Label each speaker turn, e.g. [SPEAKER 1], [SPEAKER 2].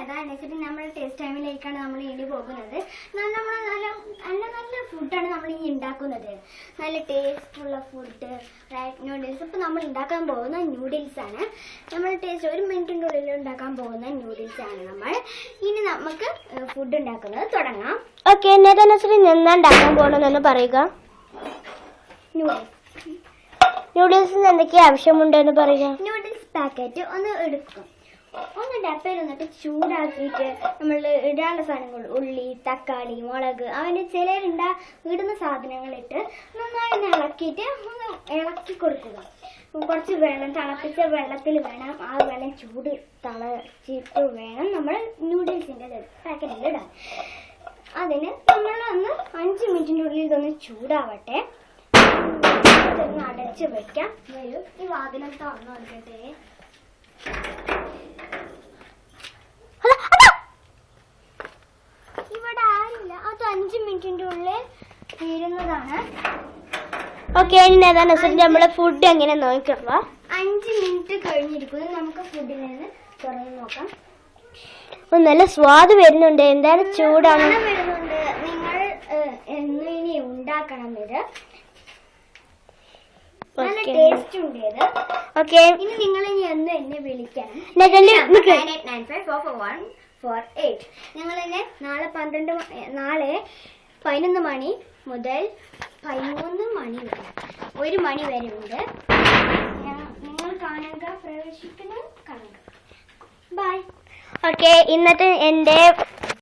[SPEAKER 1] അതനുസരിച്ച് നമ്മുടെ ടേസ്റ്റ് ടൈമിലേക്കാണ് നമ്മൾ ഇനി പോകുന്നത്. നല്ല നല്ല നല്ല നല്ല ഫുഡാണ് നമ്മൾ ഇനി ഉണ്ടാക്കുന്നത്. നല്ല ടേസ്റ്റുള്ള ഫുഡ്, റൈറ്റ് നൂഡിൽസ്. ഇപ്പം നമ്മൾ ഉണ്ടാക്കാൻ പോകുന്ന നൂഡിൽസാണ്. നമ്മൾ ടേസ്റ്റ് 1 മിനിറ്റിൻ്റെ ഉള്ളിൽ ഉണ്ടാക്കാൻ പോകുന്ന നൂഡിൽസാണ് നമ്മൾ. ഇനി നമുക്ക് ഫുഡ് ഉണ്ടാക്കുന്നത് തുടങ്ങാം.
[SPEAKER 2] ഓക്കെ, എന്നതനുസരിച്ച് എന്താ ഉണ്ടാക്കാൻ പോകണമെന്ന് പറയുക. നൂഡിൽസിന് എന്തൊക്കെ ആവശ്യമുണ്ടെന്ന് പറയുക.
[SPEAKER 1] നൂഡിൽസ് പാക്കറ്റ് ഒന്ന് എടുക്കും. ഒന്ന് ഡപ്പയിൽ വന്നിട്ട് ചൂടാക്കിയിട്ട് നമ്മൾ ഇടാനുള്ള സാധനങ്ങൾ, ഉള്ളി, തക്കാളി, മുളക്, അവന് ഇടുന്ന സാധനങ്ങളിട്ട് നന്നായി ഒന്ന് ഇളക്കിയിട്ട് ഒന്ന് ഇളക്കി കൊടുക്കുക. കുറച്ച് വെള്ളം, തിളപ്പിച്ച വെള്ളത്തിൽ വേണം, ആ വെള്ളം ചൂട് തിളച്ചിട്ട് വേണം നമ്മൾ നൂഡിൽസിൻ്റെ പാക്കറ്റിൽ ഇടാൻ. അതിന് നമ്മളൊന്ന് 5 മിനിറ്റിൻ്റെ ഉള്ളിൽ ഇതൊന്ന് ചൂടാവട്ടെ. ഇതൊന്ന് അടച്ച് വെക്കാം. വരും, ഈ വാതിലും തുറന്നു കൊടുക്കട്ടെ. ഇവിടെ ആരില്ല, അത് 5 മിനിറ്റിന്റെ ഉള്ളിൽ തീരുന്നതാണ്.
[SPEAKER 2] ഓക്കെ, എന്നതനുസരിച്ച് നമ്മളെ ഫുഡ് എങ്ങനെ നോക്കുക.
[SPEAKER 1] 5 മിനിറ്റ് കഴിഞ്ഞിരിക്കുന്നു. നമുക്ക് ഫുഡിൽ നിന്ന് തുറന്ന് നോക്കാം.
[SPEAKER 2] നല്ല സ്വാദ് വരുന്നുണ്ട്. എന്തായാലും ചൂടാണ്
[SPEAKER 1] വരുന്നുണ്ട്. നിങ്ങൾ ഇനി ഉണ്ടാക്കണം. ഇത് നല്ല ടേസ്റ്റ് ഉണ്ട് ഇത്.
[SPEAKER 2] ഓക്കെ,
[SPEAKER 1] ഇനി നിങ്ങൾ ഇനി എന്നെ വിളിക്കണം. 95441448. ഞങ്ങൾ എന്നെ നാളെ 11 മണി മുതൽ 13 മണി വരെ 1 മണി വരെ ഉണ്ട്. നിങ്ങൾ കാണുക, പ്രവേശിക്കുന്നത് കാണുക. ബൈ.
[SPEAKER 2] ഓക്കെ, ഇന്നത്തെ എൻ്റെ